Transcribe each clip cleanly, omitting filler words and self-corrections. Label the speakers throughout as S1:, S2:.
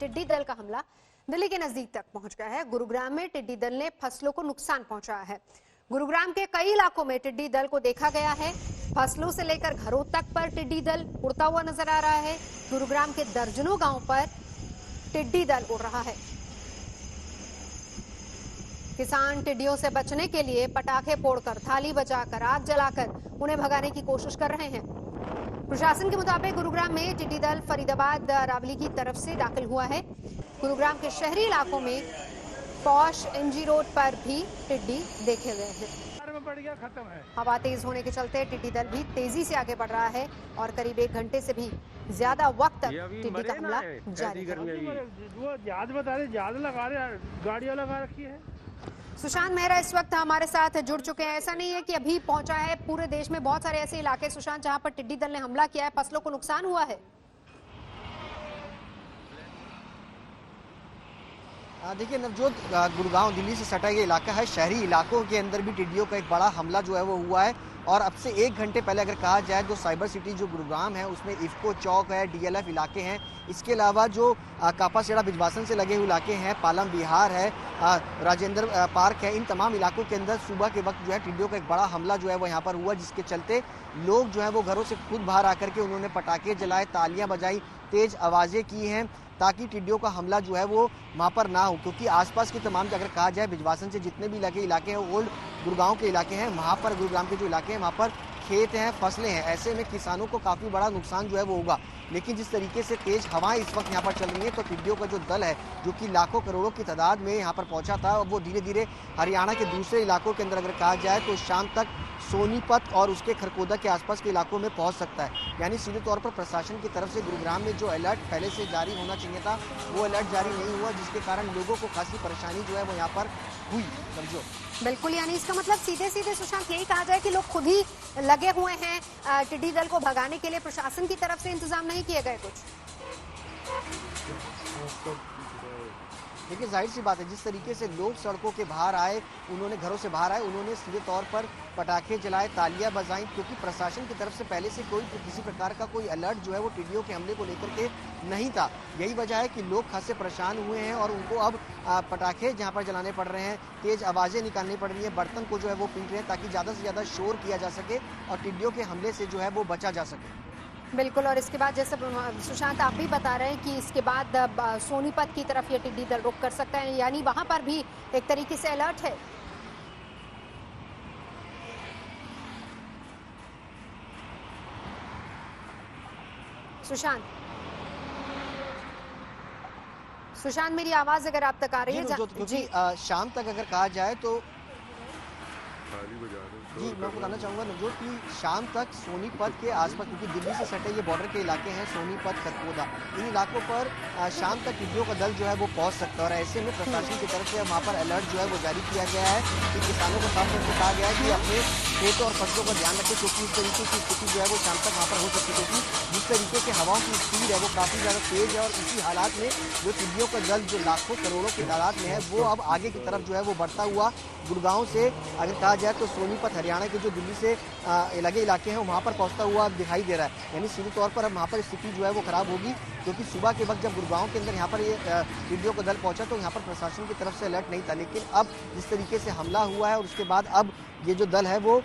S1: टिड्डी दल का हमला दिल्ली के नजदीक तक पहुंच गया है। गुरुग्राम में टिड्डी दल ने फसलों को नुकसान पहुंचाया है। गुरुग्राम के कई इलाकों में टिड्डी दल को देखा गया है। फसलों से लेकर घरों तक पर टिड्डी दल उड़ता हुआ नजर आ रहा है। गुरुग्राम के दर्जनों गांव पर टिड्डी दल उड़ रहा है। किसान टिड्डियों से बचने के लिए पटाखे फोड़कर, थाली बजाकर, आग जलाकर उन्हें भगाने की कोशिश कर रहे हैं। प्रशासन के मुताबिक गुरुग्राम में टिड्डी दल फरीदाबाद रावली की तरफ से दाखिल हुआ है। गुरुग्राम के शहरी इलाकों में पौष एमजी रोड पर भी टिड्डी देखे गए हैं।
S2: खत्म है।
S1: हवा तेज होने के चलते टिड्डी दल भी तेजी से आगे बढ़ रहा है और करीब 1 घंटे से भी ज्यादा वक्त तक टिड्डी का हमला जारी है।
S2: गाड़ियां लगा रखी है।
S1: सुशांत मेहरा इस वक्त हमारे साथ जुड़ चुके हैं। ऐसा नहीं है कि अभी पहुंचा है, पूरे देश में बहुत सारे ऐसे इलाके सुशांत जहां पर टिड्डी दल ने हमला किया है, फसलों को नुकसान हुआ है।
S3: देखिए नवजोत, गुड़गांव दिल्ली से सटा ये इलाका है। शहरी इलाकों के अंदर भी टिड्डियों का एक बड़ा हमला जो है वो हुआ है। और अब से 1 घंटे पहले अगर कहा जाए तो साइबर सिटी जो गुरुग्राम है उसमें इफ्को चौक है, डीएलएफ इलाके हैं। इसके अलावा जो कापासेड़ा बिजवासन से लगे हुए इलाके हैं, पालम विहार है, राजेंद्र पार्क है, इन तमाम इलाकों के अंदर सुबह के वक्त जो है टिड्डियों का एक बड़ा हमला जो है वो यहाँ पर हुआ, जिसके चलते लोग जो है वो घरों से खुद बाहर आकर के उन्होंने पटाखे जलाए, तालियां बजाई, तेज आवाज़ें की हैं ताकि टिड्डियों का हमला जो है वो वहाँ पर ना हो। क्योंकि आसपास के तमाम अगर कहा जाए बिजवासन से जितने भी इलाके हैं, ओल्ड गुरुगांव के इलाके हैं, वहाँ पर गुरुग्राम के जो इलाके हैं वहाँ पर खेत हैं, फसलें हैं। ऐसे में किसानों को काफ़ी बड़ा नुकसान जो है वो होगा। लेकिन जिस तरीके से तेज हवाएं इस वक्त यहाँ पर चल रही हैं तो टिड्डियों का जो दल है जो कि लाखों करोड़ों की तादाद में यहाँ पर पहुँचा था, वो धीरे धीरे हरियाणा के दूसरे इलाकों के अंदर अगर कहा जाए तो शाम तक सोनीपत और उसके खरकोदा के आसपास के इलाकों में पहुंच सकता है। यानी सीधे तौर पर प्रशासन की तरफ से गुरुग्राम में जो अलर्ट पहले से जारी होना चाहिए था वो अलर्ट जारी नहीं हुआ, जिसके कारण लोगों को खासी परेशानी जो है वो यहाँ पर हुई। समझो
S1: बिल्कुल, यानी इसका मतलब सीधे सीधे सुशांत यही कहा जाए कि लोग खुद ही लगे हुए हैं टिड्डी दल को भगाने के लिए। प्रशासन की तरफ से इंतजाम नहीं किए गए कुछ।
S3: देखिए जाहिर सी बात है, जिस तरीके से लोग सड़कों के बाहर आए, उन्होंने घरों से बाहर आए, उन्होंने सीधे तौर पर पटाखे जलाए, तालियां बजाई, क्योंकि प्रशासन की तरफ से पहले से किसी प्रकार का कोई अलर्ट जो है वो टिड्डियों के हमले को लेकर के नहीं था। यही वजह है कि लोग खासे परेशान हुए हैं और उनको अब पटाखे जहाँ पर जलाने पड़ रहे हैं, तेज आवाज़ें निकालनी पड़ रही हैं, बर्तन को जो है वो पीट रहे हैं ताकि ज़्यादा से ज़्यादा शोर किया जा सके और टिड्डियों के हमले से जो है वो बचा जा सके।
S1: बिल्कुल, और इसके बाद जैसे सुशांत आप भी बता रहे हैं कि इसके बाद सोनीपत की तरफ ये टिड्डी दल रुख कर सकता है, यानी वहां पर भी एक तरीके से अलर्ट है। सुशांत मेरी आवाज अगर आप तक आ रही है
S3: जी, शाम तक अगर कहा जाए तो जी मैं बताना चाहूँगा नवजोत कि शाम तक सोनीपत के आसपास, क्योंकि दिल्ली से सटे ये बॉर्डर के इलाके हैं सोनीपत, खरकोदा, इन इलाकों पर शाम तक टिड्डियों का दल जो है वो पहुंच सकता है। और ऐसे में प्रशासन की तरफ से वहाँ पर अलर्ट जो है वो जारी किया गया है कि किसानों को साफ तौर पर कहा गया है कि अपने खेतों और फसलों का ध्यान रखें, क्योंकि इस तरीके की स्थिति जो है वो शाम तक वहाँ पर हो सकती है। क्योंकि जिस तरीके से हवाओं की स्पीड है वो काफ़ी ज़्यादा तेज है और इसी हालात में जो टिड्डियों का दल जो लाखों करोड़ों की तादाद में है वो अब आगे की तरफ जो है वो बढ़ता हुआ गुड़गांव से अगर कहा जाए तो सोनीपत, हरियाणा के जो दिल्ली से लगे इलाके हैं वहाँ पर पहुँचता हुआ दिखाई दे रहा है। यानी सीधे तौर पर अब वहाँ पर स्थिति जो है वो खराब होगी, क्योंकि सुबह के वक्त जब गुड़गांव के अंदर यहाँ पर ये टिड्डियों का दल पहुँचा तो यहाँ पर प्रशासन की तरफ से अलर्ट नहीं था। लेकिन अब जिस तरीके से हमला हुआ है और उसके बाद अब ये जो दल है वो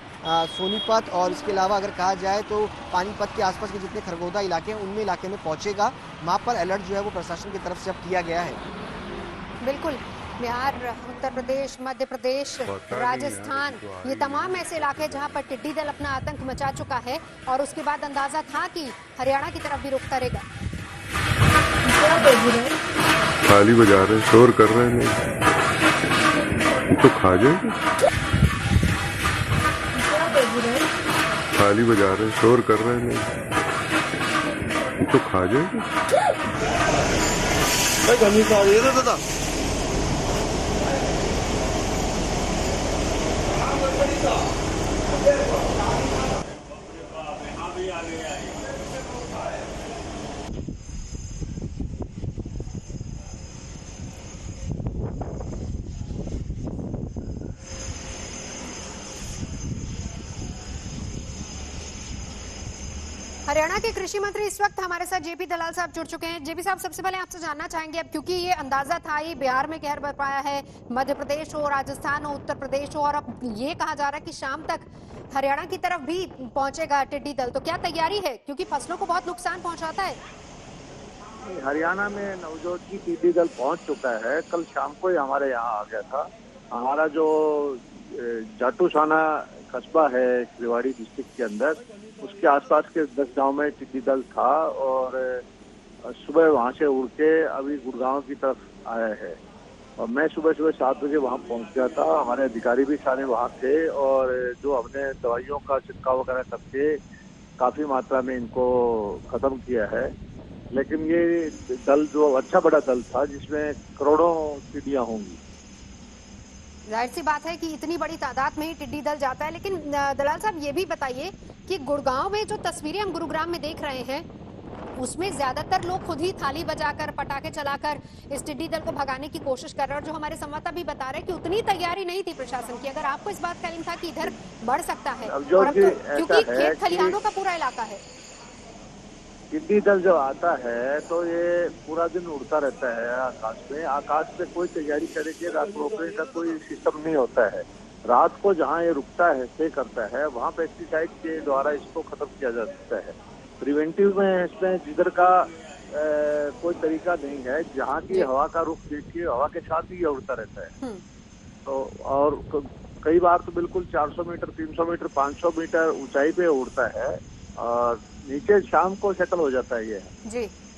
S3: सोनीपत और इसके अलावा अगर कहा जाए तो पानीपत के आसपास के जितने खरगोदा इलाके हैं उनमें इलाके में पहुँचेगा। वहाँ पर अलर्ट जो है वो प्रशासन की तरफ से अब किया गया है।
S1: बिल्कुल, बिहार, उत्तर प्रदेश, मध्य प्रदेश, राजस्थान, ये तमाम ऐसे इलाके जहां पर टिड्डी दल अपना आतंक मचा चुका है और उसके बाद अंदाजा था कि हरियाणा की तरफ भी रुख करेगा।
S4: थाली बजा रहे, शोर कर रहे हैं, तो खा जाएंगे। थाली बजा रहे, शोर कर रहे हैं, तो खा जाएंगे। दादा
S1: हरियाणा के कृषि मंत्री इस वक्त हमारे साथ जेपी दलाल साहब जुड़ चुके हैं। जेपी साहब, सबसे पहले आपसे जानना चाहेंगे, अब क्योंकि ये अंदाजा था ही बिहार में कहर बरपाया है, मध्य प्रदेश हो, राजस्थान हो, उत्तर प्रदेश हो, और अब ये कहा जा रहा है कि शाम तक हरियाणा की तरफ भी पहुंचेगा टिड्डी दल, तो क्या तैयारी है, क्योंकि फसलों को बहुत नुकसान पहुंचाता है?
S5: हरियाणा में नवजोत की टिड्डी दल पहुंच चुका है। कल शाम को ही हमारे यहाँ आ गया था। हमारा जो जाटूसाना कस्बा है रेवाड़ी डिस्ट्रिक्ट के अंदर, उसके आसपास के 10 गांव में टिड्डी दल था और सुबह वहां से उड़ के अभी गुड़गांव की तरफ आया है। और मैं सुबह 7 बजे वहां पहुंच गया था। हमारे अधिकारी भी सारे वहां थे और जो हमने दवाइयों का छिड़काव वगैरह करके काफी मात्रा में इनको खत्म किया है। लेकिन ये दल जो अच्छा बड़ा दल था जिसमें करोड़ों टिड्डियां होंगी।
S1: जाहिर सी बात है कि इतनी बड़ी तादाद में ही टिड्डी दल जाता है। लेकिन दलाल साहब, ये भी बताइए कि गुड़गांव में जो तस्वीरें हम गुरुग्राम में देख रहे हैं, उसमें ज्यादातर लोग खुद ही थाली बजाकर, पटाखे चलाकर इस टिड्डी दल को भगाने की कोशिश कर रहे हैं। और जो हमारे संवाददाता भी बता रहे हैं कि उतनी तैयारी नहीं थी प्रशासन की। अगर आपको इस बात का इल्म था कि इधर बढ़ सकता है, और अब तो क्योंकि खेत खलिहानों का पूरा इलाका है।
S5: टिड्डी दल जब आता है तो ये पूरा दिन उड़ता रहता है आकाश में। आकाश में कोई तैयारी करे कि रात रोकने का कोई सिस्टम नहीं होता है। रात को जहाँ ये रुकता है, स्टे करता है, वहाँ पेस्टिसाइड के द्वारा इसको खत्म किया जा सकता है। प्रिवेंटिव में इसमें जिधर का कोई तरीका नहीं है। जहाँ की हवा का रुख देखिए, हवा के साथ ही ये उड़ता रहता है। तो और कई बार तो बिल्कुल 400 मीटर, 300 मीटर, 500 मीटर ऊंचाई पे उड़ता है और नीचे शाम को सेटल हो जाता है ये।
S1: जी।